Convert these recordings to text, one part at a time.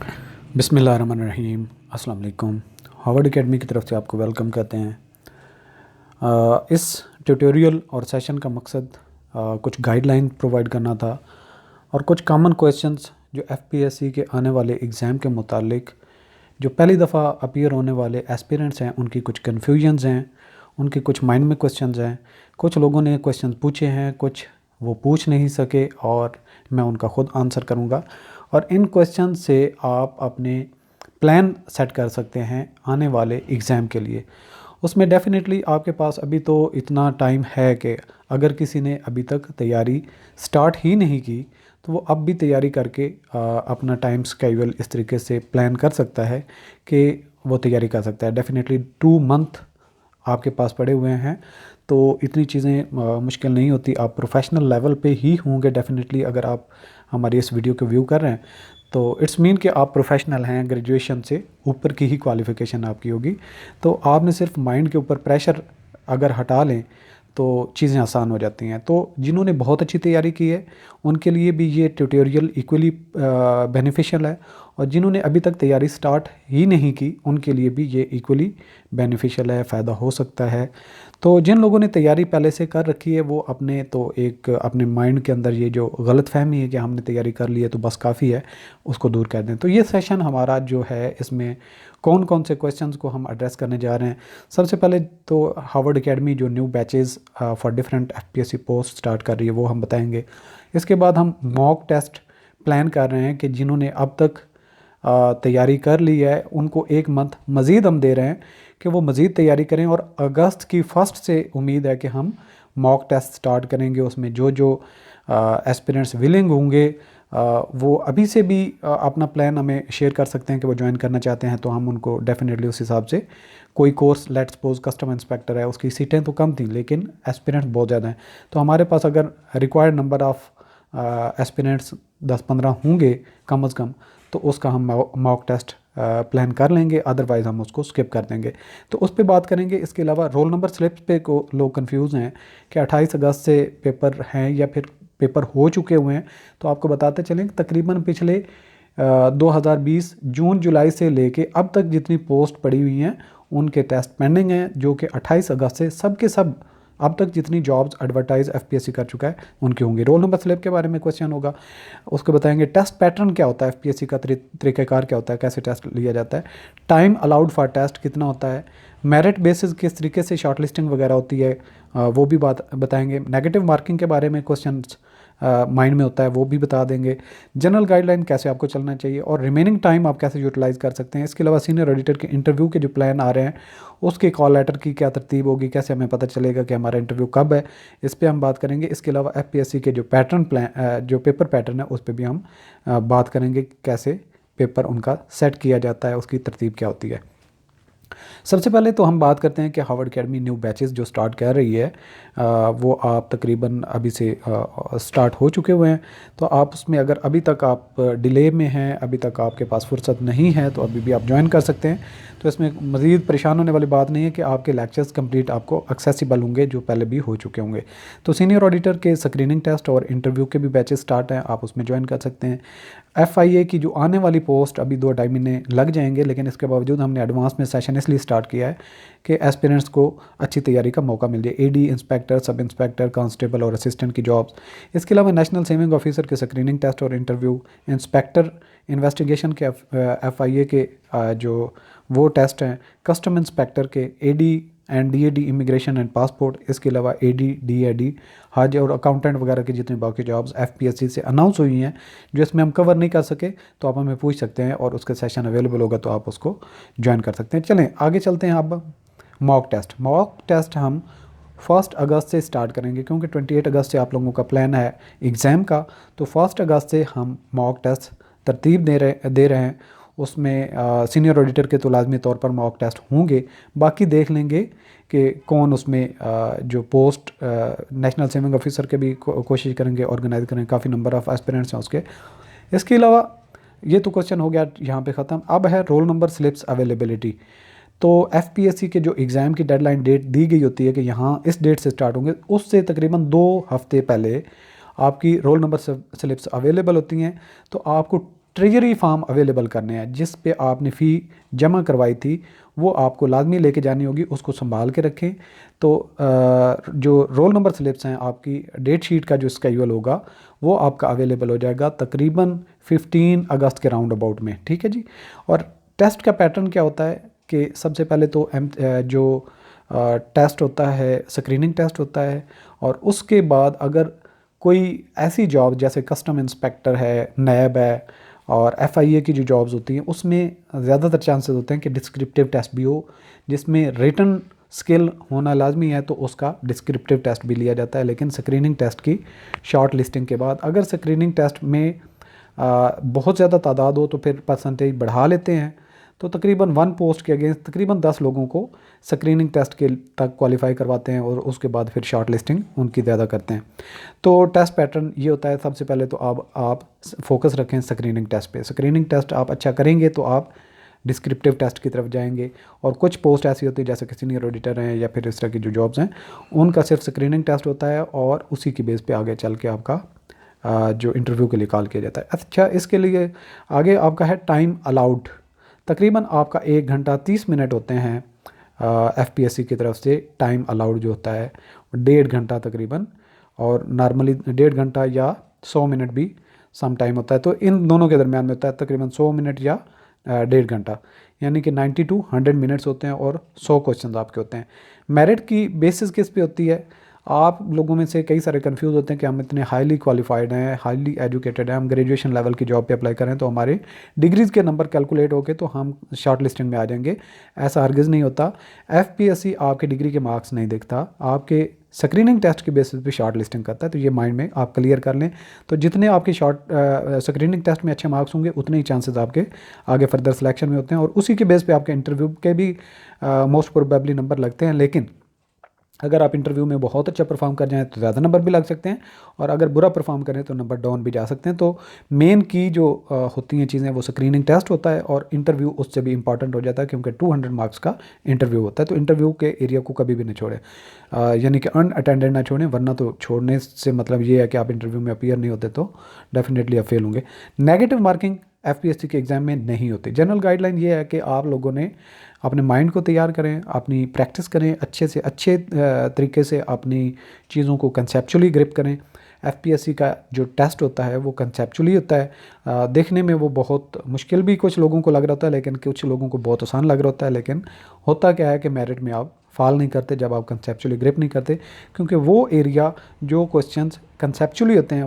बिस्मिल्लाहिर्रहमानिर्रहीम। अस्सलाम वालेकुम। हार्वर्ड एकेडमी की तरफ से आपको वेलकम करते हैं। इस ट्यूटोरियल और सेशन का मकसद कुछ गाइडलाइन प्रोवाइड करना था और कुछ कॉमन क्वेश्चंस जो एफपीएससी के आने वाले एग्ज़ाम के मुतालिक जो पहली दफ़ा अपीयर होने वाले एस्पिरेंट्स हैं उनकी कुछ कन्फ्यूजन्स हैं, उनके कुछ माइंड में क्वेश्चंस हैं। कुछ लोगों ने क्वेश्चंस पूछे हैं, कुछ वो पूछ नहीं सके और मैं उनका ख़ुद आंसर करूंगा। और इन क्वेश्चन से आप अपने प्लान सेट कर सकते हैं आने वाले एग्ज़ाम के लिए। उसमें डेफ़िनेटली आपके पास अभी तो इतना टाइम है कि अगर किसी ने अभी तक तैयारी स्टार्ट ही नहीं की तो वो अब भी तैयारी करके अपना टाइम स्केड्यूल इस तरीके से प्लान कर सकता है कि वो तैयारी कर सकता है। डेफ़िनेटली 2 मंथ आपके पास पड़े हुए हैं, तो इतनी चीज़ें मुश्किल नहीं होती। आप प्रोफेशनल लेवल पे ही होंगे डेफ़िनेटली अगर आप हमारी इस वीडियो को व्यू कर रहे हैं, तो इट्स मीन कि आप प्रोफेशनल हैं, ग्रेजुएशन से ऊपर की ही क्वालिफ़िकेशन आपकी होगी। तो आपने सिर्फ माइंड के ऊपर प्रेशर अगर हटा लें तो चीज़ें आसान हो जाती हैं। तो जिन्होंने बहुत अच्छी तैयारी की है उनके लिए भी ये ट्यूटोरियल इक्वली बेनिफिशियल है, और जिन्होंने अभी तक तैयारी स्टार्ट ही नहीं की उनके लिए भी ये इक्वली बेनिफिशियल है, फ़ायदा हो सकता है। तो जिन लोगों ने तैयारी पहले से कर रखी है वो अपने तो एक अपने माइंड के अंदर ये जो गलतफ़हमी है कि हमने तैयारी कर ली है तो बस काफ़ी है, उसको दूर कर दें। तो ये सेशन हमारा जो है इसमें कौन कौन से क्वेश्चंस को हम एड्रेस करने जा रहे हैं। सबसे पहले तो हार्वर्ड एकेडमी जो new batches for different FPSC post start कर रही है वो हम बताएंगे। इसके बाद हम मॉक टेस्ट प्लान कर रहे हैं कि जिन्होंने अब तक तैयारी कर ली है उनको 1 मंथ मज़ीद हम दे रहे हैं कि वो मज़ीद तैयारी करें, और अगस्त की फर्स्ट से उम्मीद है कि हम मॉक टेस्ट स्टार्ट करेंगे। उसमें जो जो एस्पिरेंट्स विलिंग होंगे वो अभी से भी अपना प्लान हमें शेयर कर सकते हैं कि वो ज्वाइन करना चाहते हैं, तो हम उनको डेफिनेटली उस हिसाब से कोई course, let's suppose custom inspector है, उसकी सीटें तो कम थी लेकिन एस्पिरेंट्स बहुत ज़्यादा हैं, तो हमारे पास अगर रिक्वायर्ड नंबर ऑफ़ एस्पिरेंट्स 10-15 होंगे कम अज़ कम तो उसका हम मॉक टेस्ट प्लान कर लेंगे, अदरवाइज़ हम उसको स्किप कर देंगे। तो उस पे बात करेंगे। इसके अलावा रोल नंबर स्लिप्स पे को लोग कंफ्यूज हैं कि 28 अगस्त से पेपर हैं या फिर पेपर हो चुके हुए हैं, तो आपको बताते चलें कि तकरीबन पिछले 2020 जून जुलाई से लेके अब तक जितनी पोस्ट पड़ी हुई हैं उनके टेस्ट पेंडिंग हैं, जो कि 28 अगस्त से सब के सब अब तक जितनी जॉब्स एडवर्टाइज एफपीएससी कर चुका है उनकी होंगी। रोल नंबर स्लिप के बारे में क्वेश्चन होगा, उसको बताएंगे। टेस्ट पैटर्न क्या होता है, एफपीएससी का तरीक़ाकार क्या होता है, कैसे टेस्ट लिया जाता है, टाइम अलाउड फॉर टेस्ट कितना होता है, मेरिट बेसिस किस तरीके से शॉर्ट लिस्टिंग वगैरह होती है, वो भी बात बताएंगे। नेगेटिव मार्किंग के बारे में क्वेश्चन माइंड में होता है वो भी बता देंगे। जनरल गाइडलाइन कैसे आपको चलना चाहिए और रिमेनिंग टाइम आप कैसे यूटिलाइज़ कर सकते हैं। इसके अलावा सीनियर ऑडिटर के इंटरव्यू के जो प्लान आ रहे हैं उसके कॉल लेटर की क्या तरतीब होगी, कैसे हमें पता चलेगा कि हमारा इंटरव्यू कब है, इस पर हम बात करेंगे। इसके अलावा एफपीएससी के जो पैटर्न प्लान, जो पेपर पैटर्न है उस पर भी हम बात करेंगे, कैसे पेपर उनका सेट किया जाता है, उसकी तरतीब क्या होती है। सबसे पहले तो हम बात करते हैं कि हार्वर्ड एकेडमी न्यू बैचेस जो स्टार्ट कर रही है वो आप तकरीबन अभी से स्टार्ट हो चुके हुए हैं। तो आप उसमें अगर अभी तक आप डिले में हैं, अभी तक आपके पास फुर्सत नहीं है, तो अभी भी आप ज्वाइन कर सकते हैं। तो इसमें मज़ीद परेशान होने वाली बात नहीं है कि आपके लेक्चर्स कंप्लीट आपको एक्सेसिबल होंगे जो पहले भी हो चुके होंगे। तो सीनियर ऑडिटर के स्क्रीनिंग टेस्ट और इंटरव्यू के भी बैचेस स्टार्ट हैं, आप उसमें ज्वाइन कर सकते हैं। एफआईए की जो आने वाली पोस्ट अभी 2-2.5 महीने लग जाएंगे, लेकिन इसके बावजूद हमने एडवांस में सेशन इसलिए स्टार्ट किया है कि एस्पिरेंट्स को अच्छी तैयारी का मौका मिल जाए। AD, inspector, sub inspector, constable और असिस्टेंट की जॉब्स। इसके अलावा नेशनल सेविंग ऑफिसर के स्क्रीनिंग टेस्ट और इंटरव्यू, इंस्पेक्टर इन्वेस्टिगेशन के एफआईए के जो वो टेस्ट हैं, कस्टम इंस्पेक्टर के, AD and DAD immigration and passport. इसके अलावा एडी, डीएडी, हज और अकाउंटेंट वगैरह की जितनी बाकी जॉब्स एफपीएससी से अनाउंस हुई हैं जो इसमें हम कवर नहीं कर सके, तो आप हमें पूछ सकते हैं और उसका सेशन अवेलेबल होगा तो आप उसको ज्वाइन कर सकते हैं। चलें आगे चलते हैं। अब मॉक टेस्ट हम 1 अगस्त से स्टार्ट करेंगे, क्योंकि 28 अगस्त से आप लोगों का प्लान है एग्ज़ाम का, तो 1 अगस्त से हम मॉक टेस्ट तरतीब दे रहे हैं। उसमें सीनियर ऑडिटर के तो लाजमी तौर पर मॉक टेस्ट होंगे, बाकी देख लेंगे कि कौन उसमें जो पोस्ट नेशनल सेविंग ऑफिसर के भी कोशिश करेंगे ऑर्गेनाइज करें, काफ़ी नंबर ऑफ़ एस्पिरेंट्स हैं उसके। इसके अलावा ये तो क्वेश्चन हो गया यहाँ पे ख़त्म। अब है रोल नंबर स्लिप्स अवेलेबिलिटी। तो एफपीएससी के जो एग्ज़ाम की डेडलाइन डेट दी गई होती है कि यहाँ इस डेट से स्टार्ट होंगे, उससे तकरीबन 2 हफ्ते पहले आपकी रोल नंबर स्लिप्स अवेलेबल होती हैं। तो आपको ट्रेजरी फॉर्म अवेलेबल करने हैं, जिस पे आपने फ़ी जमा करवाई थी वो आपको लाजमी लेके जानी होगी, उसको संभाल के रखें। तो जो रोल नंबर स्लिप्स हैं, आपकी डेट शीट का जो स्केड्यूल होगा वो आपका अवेलेबल हो जाएगा तकरीबन 15 अगस्त के राउंड अबाउट में, ठीक है जी। और टेस्ट का पैटर्न क्या होता है कि सबसे पहले तो जो टेस्ट होता है स्क्रीनिंग टेस्ट होता है, और उसके बाद अगर कोई ऐसी जॉब जैसे कस्टम इंस्पेक्टर है, नैब है और एफआईए की जो जॉब्स होती हैं उसमें ज़्यादातर चांसेस होते हैं कि डिस्क्रिप्टिव टेस्ट भी हो, जिसमें रिटन स्किल होना लाजमी है, तो उसका डिस्क्रिप्टिव टेस्ट भी लिया जाता है। लेकिन स्क्रीनिंग टेस्ट की शॉर्ट लिस्टिंग के बाद अगर स्क्रीनिंग टेस्ट में बहुत ज़्यादा तादाद हो तो फिर परसेंटेज बढ़ा लेते हैं। तो तकरीबन 1 पोस्ट के अगेंस्ट तकरीबन 10 लोगों को स्क्रीनिंग टेस्ट के तक क्वालिफाई करवाते हैं और उसके बाद फिर शॉर्ट लिस्टिंग उनकी ज़्यादा करते हैं। तो टेस्ट पैटर्न ये होता है, सबसे पहले तो आप फोकस रखें स्क्रीनिंग टेस्ट पे। स्क्रीनिंग टेस्ट आप अच्छा करेंगे तो आप डिस्क्रिप्टिव टेस्ट की तरफ जाएंगे। और कुछ पोस्ट ऐसी होती है जैसे कि सीनियर ऑडिटर हैं या फिर इस तरह की जो जॉब्स हैं उनका सिर्फ स्क्रीनिंग टेस्ट होता है और उसी की बेस पे आगे चल के आपका जो इंटरव्यू के लिए कॉल किया जाता है। अच्छा, इसके लिए आगे आपका है टाइम अलाउड। तकरीबन आपका 1 घंटा 30 मिनट होते हैं एफपीएससी की तरफ से। टाइम अलाउड जो होता है 1.5 घंटा तकरीबन, और नॉर्मली 1.5 घंटा या 100 मिनट भी सम टाइम होता है। तो इन दोनों के दरमियान में होता है तकरीबन 100 मिनट या 1.5 घंटा, यानी कि 90 to 100 मिनट्स होते हैं और 100 क्वेश्चन आपके होते हैं। मेरिट की बेसिस किस पे होती है? आप लोगों में से कई सारे कंफ्यूज होते हैं कि हम इतने हाईली क्वालिफाइड हैं, हाईली एजुकेटेड हैं, हम ग्रेजुएशन लेवल की जॉब पे अप्लाई करें तो हमारे डिग्रीज़ के नंबर कैलकुलेट होके तो हम शॉर्ट लिस्टिंग में आ जाएंगे। ऐसा हरगिज़ नहीं होता। एफपीएससी आपके डिग्री के मार्क्स नहीं देखता, आपके स्क्रीनिंग टेस्ट की बेसिस पे शॉर्ट लिस्टिंग करता है। तो ये माइंड में आप क्लियर कर लें। तो जितने आपके स्क्रीनिंग टेस्ट में अच्छे मार्क्स होंगे उतने ही चांसेस आपके आगे फर्दर सिलेक्शन में होते हैं, और उसी के बेस पे आपके इंटरव्यू के भी मोस्ट प्रोबेबली नंबर लगते हैं। लेकिन अगर आप इंटरव्यू में बहुत अच्छा परफॉर्म कर जाएँ तो ज़्यादा नंबर भी लग सकते हैं, और अगर बुरा परफॉर्म करें तो नंबर डाउन भी जा सकते हैं। तो मेन की जो होती हैं चीज़ें वो स्क्रीनिंग टेस्ट होता है, और इंटरव्यू उससे भी इंपॉर्टेंट हो जाता है क्योंकि 200 मार्क्स का इंटरव्यू होता है। तो इंटरव्यू के एरिया को कभी भी नहीं छोड़ें, यानी कि अनअटेंडेड ना छोड़ें, वरना तो छोड़ने से मतलब ये है कि आप इंटरव्यू में अपीयर नहीं होते तो डेफिनेटली आप फेल होंगे। नेगेटिव मार्किंग एफपीएससी के एग्ज़ाम में नहीं होती। जनरल गाइडलाइन ये है कि आप लोगों ने अपने माइंड को तैयार करें, अपनी प्रैक्टिस करें, अच्छे से अच्छे तरीके से अपनी चीज़ों को कंसेप्चुअली ग्रिप करें। एफपीएससी का जो टेस्ट होता है वो कंसेप्चुअली होता है। देखने में वो बहुत मुश्किल भी कुछ लोगों को लग रहा होता है, लेकिन कुछ लोगों को बहुत आसान लग रहा होता है। लेकिन होता क्या है कि मेरिट में आप फॉल नहीं करते जब आप कंसेप्चुअली ग्रिप नहीं करते, क्योंकि वो एरिया जो क्वेश्चंस कंसेप्चुअली होते हैं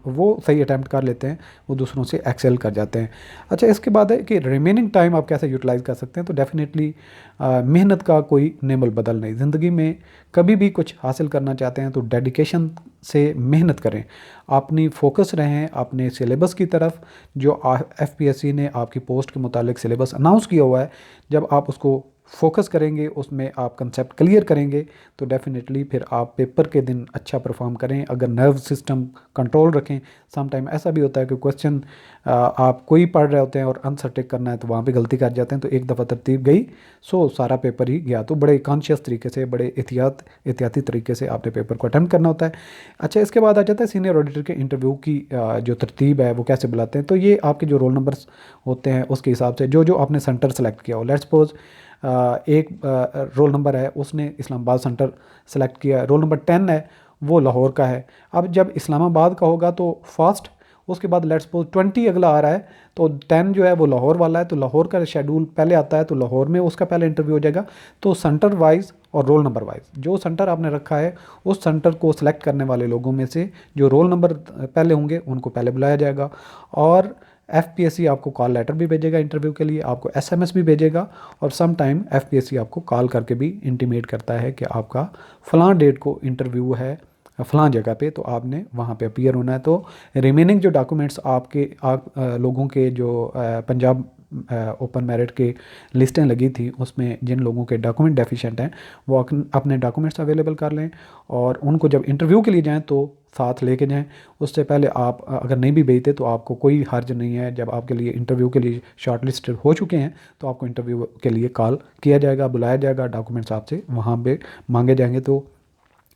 वो सही अटैम्प्ट कर लेते हैं, वो दूसरों से एक्सेल कर जाते हैं। अच्छा, इसके बाद है कि रिमेनिंग टाइम आप कैसे यूटिलाइज़ कर सकते हैं। तो डेफिनेटली मेहनत का कोई नेमल बदल नहीं। ज़िंदगी में कभी भी कुछ हासिल करना चाहते हैं तो डेडिकेशन से मेहनत करें, अपनी फोकस रहें अपने सिलेबस की तरफ। जो एफपीएससी ने आपकी पोस्ट के मुतालिक सिलेबस अनाउंस किया हुआ है, जब आप उसको फोकस करेंगे, उसमें आप कंसेप्ट क्लियर करेंगे, तो डेफिनेटली फिर आप पेपर के दिन अच्छा परफॉर्म करें। अगर नर्व सिस्टम कंट्रोल रखें, सम टाइम ऐसा भी होता है कि क्वेश्चन आप कोई पढ़ रहे होते हैं और आंसर टिक करना है तो वहाँ पे गलती कर जाते हैं, तो एक दफ़ा तरतीब गई सो सारा पेपर ही गया। तो बड़े कॉन्शियस तरीके से, बड़े एहतियाती तरीके से आपने पेपर को अटैम्प्ट करना होता है। अच्छा, इसके बाद आ जाता है सीनियर ऑडिटर के इंटरव्यू की जो तरतीब है वो कैसे बुलाते हैं। तो ये आपके जो रोल नंबर्स होते हैं उसके हिसाब से जो आपने सेंटर सेलेक्ट किया हो। लेट्स सपोज एक रोल नंबर है, उसने इस्लामाबाद सेंटर सेलेक्ट किया, रोल नंबर 10 है वो लाहौर का है। अब जब इस्लामाबाद का होगा तो फर्स्ट, उसके बाद लेट्स सपोज 20 अगला आ रहा है, तो 10 जो है वो लाहौर वाला है, तो लाहौर का शेड्यूल पहले आता है, तो लाहौर में उसका पहले इंटरव्यू हो जाएगा। तो सेंटर वाइज और रोल नंबर वाइज जो सेंटर आपने रखा है उस सेंटर को सिलेक्ट करने वाले लोगों में से जो रोल नंबर पहले होंगे उनको पहले बुलाया जाएगा। और एफपीएससी आपको कॉल लेटर भी भेजेगा इंटरव्यू के लिए, आपको एसएमएस भी भेजेगा, और सम टाइम एफपीएससी आपको कॉल करके भी इंटीमेट करता है कि आपका फ़लाँ डेट को इंटरव्यू है फ़लाँ जगह पे, तो आपने वहाँ पे अपीयर होना है। तो रिमेनिंग जो डॉक्यूमेंट्स आपके लोगों के जो पंजाब ओपन मेरिट के लिस्टें लगी थी उसमें जिन लोगों के डॉक्यूमेंट डेफिशिएंट हैं वो अपने डॉक्यूमेंट्स अवेलेबल कर लें, और उनको जब इंटरव्यू के लिए जाएं तो साथ लेके जाएं। उससे पहले आप अगर नहीं भी भेजते तो आपको कोई हर्ज नहीं है। जब आपके लिए इंटरव्यू के लिए शॉर्ट लिस्टेड हो चुके हैं तो आपको इंटरव्यू के लिए कॉल किया जाएगा, बुलाया जाएगा, डॉक्यूमेंट्स आपसे वहाँ पे मांगे जाएंगे। तो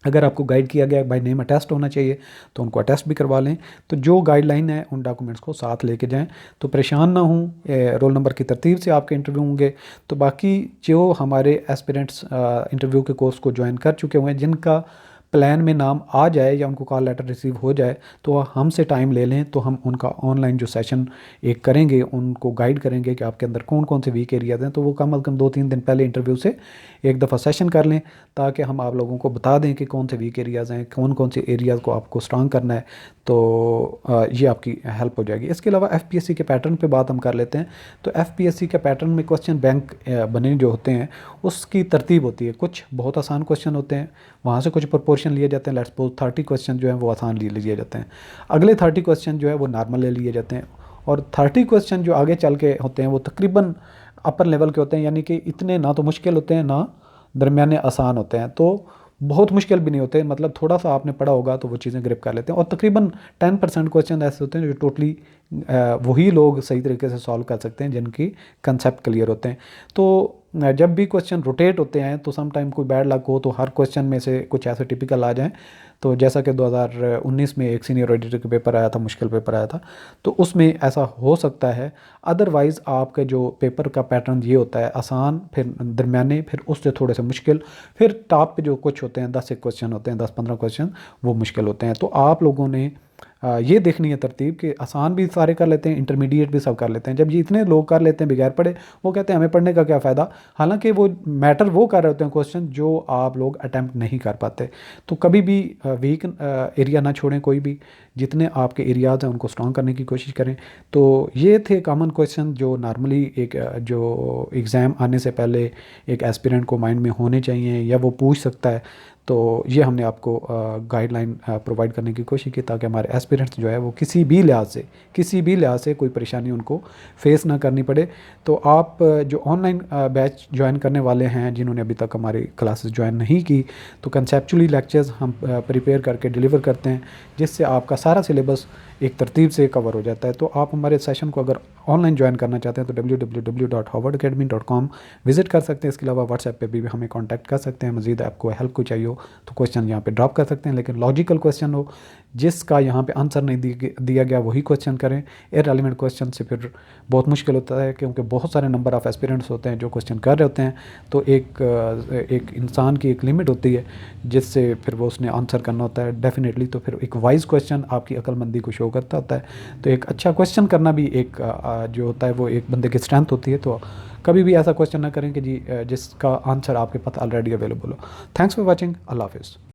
अगर आपको गाइड किया गया बाय नेम अटेस्ट होना चाहिए तो उनको अटेस्ट भी करवा लें। तो जो गाइडलाइन है उन डॉक्यूमेंट्स को साथ लेके जाएं। तो परेशान ना हों, रोल नंबर की तरतीब से आपके इंटरव्यू होंगे। तो बाकी जो हमारे एस्पिरेंट्स इंटरव्यू के कोर्स को ज्वाइन कर चुके हुए हैं, जिनका प्लान में नाम आ जाए या उनको कॉल लेटर रिसीव हो जाए, तो हमसे टाइम ले लें, तो हम उनका ऑनलाइन जो सेशन एक करेंगे, उनको गाइड करेंगे कि आपके अंदर कौन कौन से वीक एरियाज हैं। तो वो कम अज़ कम 2-3 दिन पहले इंटरव्यू से एक दफ़ा सेशन कर लें, ताकि हम आप लोगों को बता दें कि कौन से वीक एरियाज़ हैं, कौन कौन से एरियाज़ को आपको स्ट्रांग करना है। तो ये आपकी हेल्प हो जाएगी। इसके अलावा एफपीएससी के पैटर्न पे बात हम कर लेते हैं। तो एफपीएससी के पैटर्न में क्वेश्चन बैंक बने जो होते हैं उसकी तरतीब होती है। कुछ बहुत आसान क्वेश्चन होते हैं, वहाँ से कुछ प्रोपोर्शन लिए जाते हैं। लेट्स सपोज 30 क्वेश्चन जो हैं वो आसान लिए जाते हैं, अगले 30 क्वेश्चन जो है वो नॉर्मल ले लिए जाते हैं, और 30 क्वेश्चन जो आगे चल के होते हैं वो तकरीबन अपर लेवल के होते हैं, यानी कि इतने ना तो मुश्किल होते हैं ना दरमियाने आसान होते हैं। तो बहुत मुश्किल भी नहीं होते, मतलब थोड़ा सा आपने पढ़ा होगा तो वो चीज़ें ग्रिप कर लेते हैं। और तकरीबन 10% क्वेश्चन ऐसे होते हैं जो टोटली वही लोग सही तरीके से सॉल्व कर सकते हैं जिनकी कंसेप्ट क्लियर होते हैं। तो जब भी क्वेश्चन रोटेट होते हैं तो सम टाइम कोई बैड लक हो तो हर क्वेश्चन में से कुछ ऐसे टिपिकल आ जाएं। तो जैसा कि 2019 में एक सीनियर ऑडिटर का पेपर आया था, मुश्किल पेपर आया था, तो उसमें ऐसा हो सकता है। अदरवाइज़ आपके जो पेपर का पैटर्न ये होता है आसान, फिर दरमियाने, फिर उससे थोड़े से मुश्किल, फिर टॉप पे जो कुछ होते हैं 10 एक क्वेश्चन होते हैं, 10-15 क्वेश्चन वो मुश्किल होते हैं। तो आप लोगों ने ये देखनी है तरतीब कि आसान भी सारे कर लेते हैं, इंटरमीडिएट भी सब कर लेते हैं। जब ये इतने लोग कर लेते हैं बगैर पढ़े, वो कहते हैं हमें पढ़ने का क्या फ़ायदा, हालांकि वो मैटर वो कर रहे होते हैं क्वेश्चन जो आप लोग अटैम्प्ट नहीं कर पाते। तो कभी भी वीक एरिया ना छोड़ें, कोई भी जितने आपके एरियाज़ हैं उनको स्ट्रॉन्ग करने की कोशिश करें। तो ये थे कॉमन क्वेश्चन जो नॉर्मली एक जो एग्ज़ाम आने से पहले एक एस्पिरेंट को माइंड में होने चाहिए या वो पूछ सकता है। तो ये हमने आपको गाइडलाइन प्रोवाइड करने की कोशिश की ताकि हमारे एस्पिरेंट्स जो है वो किसी भी लिहाज से कोई परेशानी उनको फेस ना करनी पड़े। तो आप जो ऑनलाइन बैच ज्वाइन करने वाले हैं, जिन्होंने अभी तक हमारी क्लासेस ज्वाइन नहीं की, तो कंसेप्चुअली लेक्चर्स हम प्रिपेयर करके डिलीवर करते हैं, जिससे आपका सारा सिलेबस एक तरतीब से कवर हो जाता है। तो आप हमारे सेशन को अगर ऑनलाइन ज्वाइन करना चाहते हैं तो www.howardacademy.com विज़िट कर सकते हैं। इसके अलावा व्हाट्सएप पे भी हमें कांटेक्ट कर सकते हैं। मज़ीद आपको हेल्प को चाहिए हो तो क्वेश्चन यहाँ पे ड्रॉप कर सकते हैं, लेकिन लॉजिकल क्वेश्चन हो जिसका यहाँ पे आंसर नहीं दिया गया वही क्वेश्चन करें। इररेलेवेंट क्वेश्चन से फिर बहुत मुश्किल होता है, क्योंकि बहुत सारे नंबर ऑफ़ एस्पिरेंट्स होते हैं जो क्वेश्चन कर रहे होते हैं। तो एक इंसान की एक लिमिट होती है जिससे फिर वो उसने आंसर करना होता है डेफिनेटली। तो फिर एक वाइज क्वेश्चन आपकी अक्लमंदी को शो करता होता है। तो एक अच्छा क्वेश्चन करना भी एक जो होता है वो एक बंदे की स्ट्रेंथ होती है। तो कभी भी ऐसा क्वेश्चन ना करें कि जी जिसका आंसर आपके पास ऑलरेडी अवेलेबल हो। Thanks for watching. अल्लाह हाफिज़।